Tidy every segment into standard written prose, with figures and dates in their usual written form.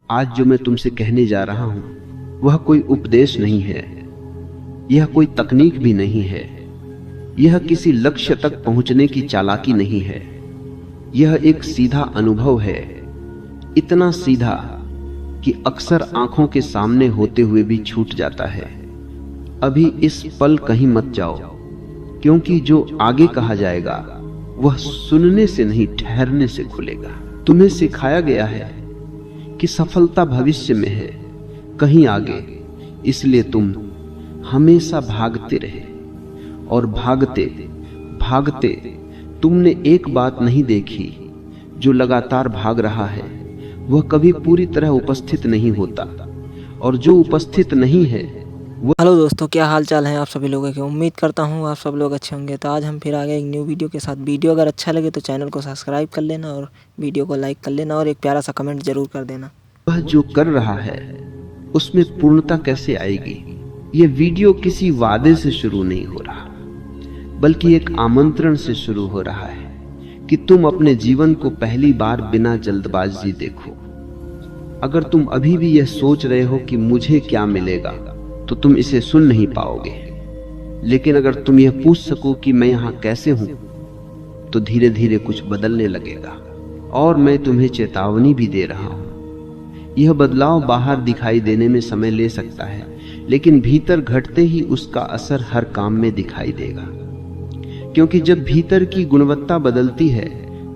आज जो मैं तुमसे कहने जा रहा हूं वह कोई उपदेश नहीं है, यह कोई तकनीक भी नहीं है, यह किसी लक्ष्य तक पहुंचने की चालाकी नहीं है। यह एक सीधा अनुभव है, इतना सीधा कि अक्सर आंखों के सामने होते हुए भी छूट जाता है। अभी इस पल कहीं मत जाओ, क्योंकि जो आगे कहा जाएगा वह सुनने से नहीं ठहरने से खुलेगा। तुम्हें सिखाया गया है कि सफलता भविष्य में है, कहीं आगे, इसलिए तुम हमेशा भागते रहे। और भागते भागते तुमने एक बात नहीं देखी, जो लगातार भाग रहा है वह कभी पूरी तरह उपस्थित नहीं होता, और जो उपस्थित नहीं है वो। हेलो दोस्तों, क्या हाल चाल है आप सभी लोगों के। उम्मीद करता हूँ आप सब लोग अच्छे होंगे। तो आज हम फिर आ गए एक न्यू वीडियो के साथ। वीडियो अगर अच्छा लगे तो चैनल को सब्सक्राइब कर लेना और वीडियो को लाइक कर लेना और एक प्यारा सा कमेंट जरूर कर देना। वह जो कर रहा है उसमें पूर्णता कैसे आएगी। ये वीडियो किसी वादे से शुरू नहीं हो रहा, बल्कि एक आमंत्रण से शुरू हो रहा है कि तुम अपने जीवन को पहली बार बिना जल्दबाजी देखो। अगर तुम अभी भी यह सोच रहे हो कि मुझे क्या मिलेगा, तो तुम इसे सुन नहीं पाओगे। लेकिन अगर तुम यह पूछ सको कि मैं यहां कैसे हूं, तो धीरे धीरे कुछ बदलने लगेगा। और मैं तुम्हें चेतावनी भी दे रहा हूं, यह बदलाव बाहर दिखाई देने में समय ले सकता है, लेकिन भीतर घटते ही उसका असर हर काम में दिखाई देगा। क्योंकि जब भीतर की गुणवत्ता बदलती है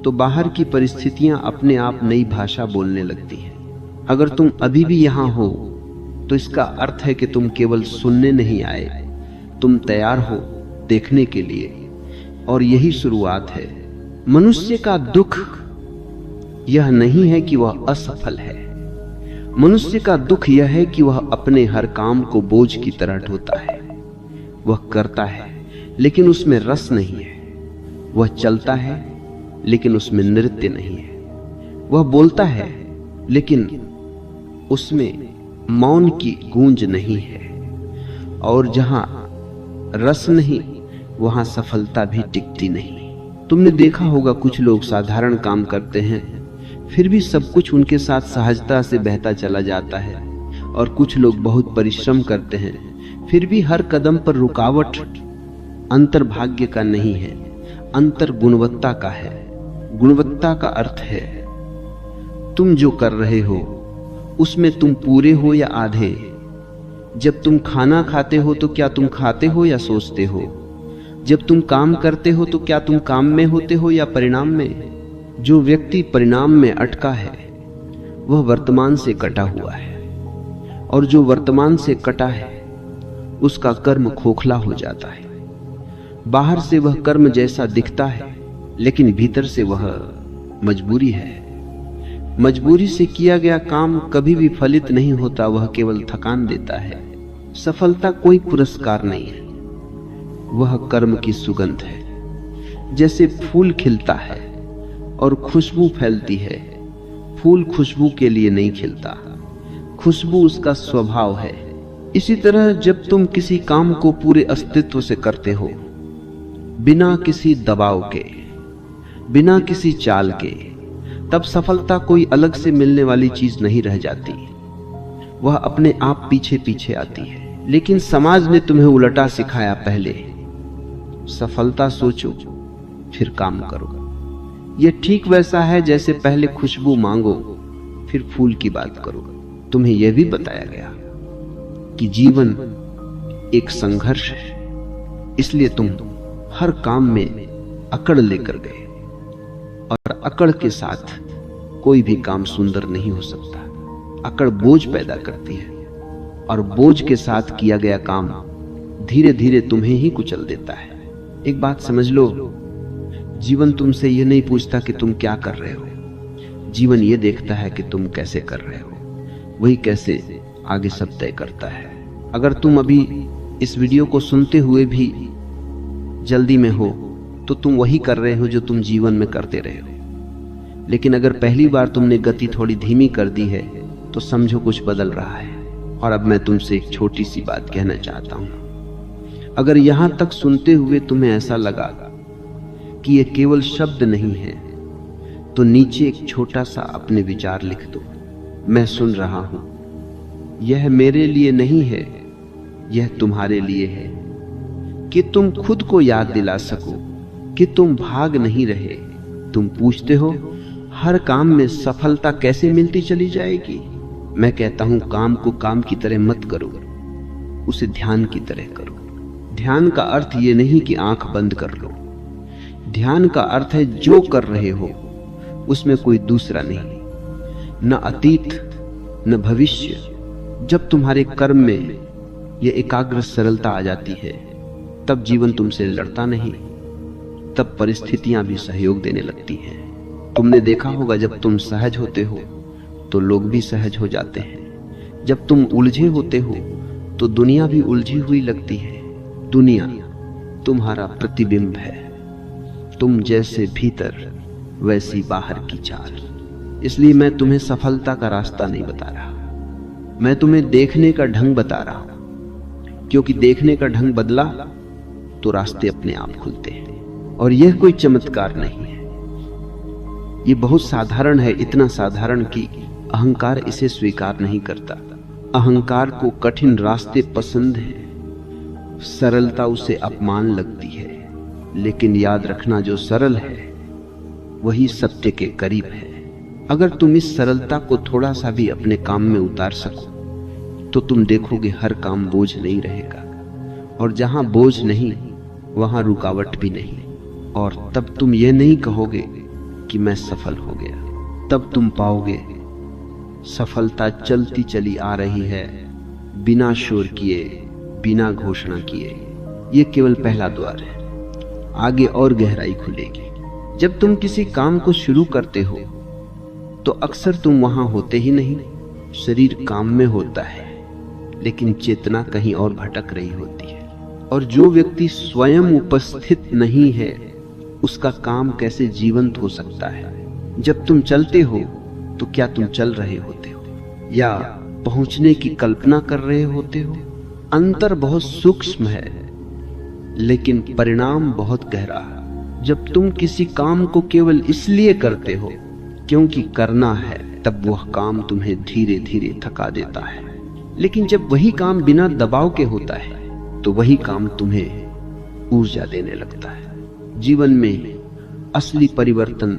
तो बाहर की परिस्थितियां अपने आप नई भाषा बोलने लगती हैं। अगर तुम अभी भी यहां हो तो इसका अर्थ है कि तुम केवल सुनने नहीं आए, तुम तैयार हो देखने के लिए। और यही शुरुआत है। मनुष्य का दुख यह नहीं है कि वह असफल है, मनुष्य का दुख यह है कि वह अपने हर काम को बोझ की तरह ढोता है। वह करता है लेकिन उसमें रस नहीं है, वह चलता है लेकिन उसमें नृत्य नहीं है, वह बोलता है लेकिन उसमें मौन की गूंज नहीं है। और जहां रस नहीं वहां सफलता भी टिकती नहीं। तुमने देखा होगा कुछ लोग साधारण काम करते हैं, फिर भी सब कुछ उनके साथ सहजता से बहता चला जाता है। और कुछ लोग बहुत परिश्रम करते हैं, फिर भी हर कदम पर रुकावट अंतर भाग्य का नहीं है, अंतर गुणवत्ता का है। गुणवत्ता का अर्थ है तुम जो कर रहे हो उसमें तुम पूरे हो या आधे। जब तुम खाना खाते हो तो क्या तुम खाते हो या सोचते हो। जब तुम काम करते हो तो क्या तुम काम में होते हो या परिणाम में। जो व्यक्ति परिणाम में अटका है वह वर्तमान से कटा हुआ है, और जो वर्तमान से कटा है उसका कर्म खोखला हो जाता है। बाहर से वह कर्म जैसा दिखता है, लेकिन भीतर से वह मजबूरी है। मजबूरी से किया गया काम कभी भी फलित नहीं होता, वह केवल थकान देता है। सफलता कोई पुरस्कार नहीं है, वह कर्म की सुगंध है। जैसे फूल खिलता है और खुशबू फैलती है, फूल खुशबू के लिए नहीं खिलता, खुशबू उसका स्वभाव है। इसी तरह जब तुम किसी काम को पूरे अस्तित्व से करते हो, बिना किसी दबाव के, बिना किसी चाल के, तब सफलता कोई अलग से मिलने वाली चीज नहीं रह जाती, वह अपने आप पीछे पीछे आती है। लेकिन समाज ने तुम्हें उल्टा सिखाया, पहले सफलता सोचो फिर काम करो। यह ठीक वैसा है जैसे पहले खुशबू मांगो फिर फूल की बात करो। तुम्हें यह भी बताया गया कि जीवन एक संघर्ष है, इसलिए तुम हर काम में अकड़ लेकर गए, और अकड़ के साथ कोई भी काम सुंदर नहीं हो सकता। अकड़ बोझ पैदा करती है, और बोझ के साथ किया गया काम धीरे धीरे तुम्हें ही कुचल देता है। एक बात समझ लो, जीवन तुमसे यह नहीं पूछता कि तुम क्या कर रहे हो, जीवन यह देखता है कि तुम कैसे कर रहे हो, वही कैसे आगे सब तय करता है। अगर तुम अभी इस वीडियो को सुनते हुए भी जल्दी में हो तो तुम वही कर रहे हो जो तुम जीवन में करते रहे हो। लेकिन अगर पहली बार तुमने गति थोड़ी धीमी कर दी है तो समझो कुछ बदल रहा है। और अब मैं तुमसे एक छोटी सी बात कहना चाहता हूं। अगर यहां तक सुनते हुए तुम्हें ऐसा लगा कि ये केवल शब्द नहीं है, तो नीचे एक छोटा सा अपने विचार लिख दो। मैं सुन रहा हूं। यह मेरे लिए नहीं है, यह तुम्हारे लिए है कि तुम खुद को याद दिला सको कि तुम भाग नहीं रहे। तुम पूछते हो हर काम में सफलता कैसे मिलती चली जाएगी। मैं कहता हूं काम को काम की तरह मत करो, उसे ध्यान की तरह करो। ध्यान का अर्थ यह नहीं कि आंख बंद कर लो। ध्यान का अर्थ है जो कर रहे हो उसमें कोई दूसरा नहीं, न अतीत न भविष्य। जब तुम्हारे कर्म में यह एकाग्र सरलता आ जाती है तब जीवन तुमसे लड़ता नहीं, तब परिस्थितियां भी सहयोग देने लगती हैं। तुमने देखा होगा जब तुम सहज होते हो तो लोग भी सहज हो जाते हैं। जब तुम उलझे होते हो तो दुनिया भी उलझी हुई लगती है। दुनिया तुम्हारा प्रतिबिंब है, तुम जैसे भीतर वैसी बाहर की चाल। इसलिए मैं तुम्हें सफलता का रास्ता नहीं बता रहा, मैं तुम्हें देखने का ढंग बता रहा हूं, क्योंकि देखने का ढंग बदला तो रास्ते अपने आप खुलते हैं। और यह कोई चमत्कार नहीं है, यह बहुत साधारण है, इतना साधारण कि अहंकार इसे स्वीकार नहीं करता। अहंकार को कठिन रास्ते पसंद है, सरलता उसे अपमान लगती है। लेकिन याद रखना, जो सरल है वही सत्य के करीब है। अगर तुम इस सरलता को थोड़ा सा भी अपने काम में उतार सको तो तुम देखोगे हर काम बोझ नहीं रहेगा, और जहां बोझ नहीं वहां रुकावट भी नहीं। और तब तुम ये नहीं कहोगे कि मैं सफल हो गया, तब तुम पाओगे सफलता चलती चली आ रही है, बिना शोर किए, बिना घोषणा किए। ये केवल पहला द्वार है, आगे और गहराई खुलेगी। जब तुम किसी काम को शुरू करते हो तो अक्सर तुम वहां होते ही नहीं, शरीर काम में होता है, लेकिन चेतना कहीं और भटक रही होती है। और जो व्यक्ति स्वयं उपस्थित नहीं है उसका काम कैसे जीवंत हो सकता है। जब तुम चलते हो तो क्या तुम चल रहे होते हो या पहुंचने की कल्पना कर रहे होते हो? अंतर बहुत सूक्ष्म है लेकिन परिणाम बहुत गहरा है। जब तुम किसी काम को केवल इसलिए करते हो क्योंकि करना है, तब वह काम तुम्हें धीरे धीरे थका देता है। लेकिन जब वही काम बिना दबाव के होता है तो वही काम तुम्हें ऊर्जा देने लगता है। जीवन में असली परिवर्तन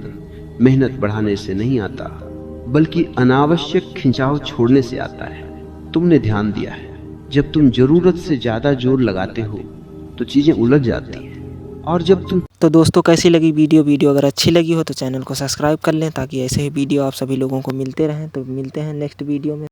मेहनत बढ़ाने से नहीं आता, बल्कि अनावश्यक खिंचाव छोड़ने से आता है। तुमने ध्यान दिया है, जब तुम जरूरत से ज्यादा जोर लगाते हो तो चीजें उलझ जाती हैं। और जब तुम तो दोस्तों कैसी लगी वीडियो अगर अच्छी लगी हो तो चैनल को सब्सक्राइब कर लें ताकि ऐसे ही वीडियो आप सभी लोगों को मिलते रहें। तो मिलते हैं नेक्स्ट वीडियो में।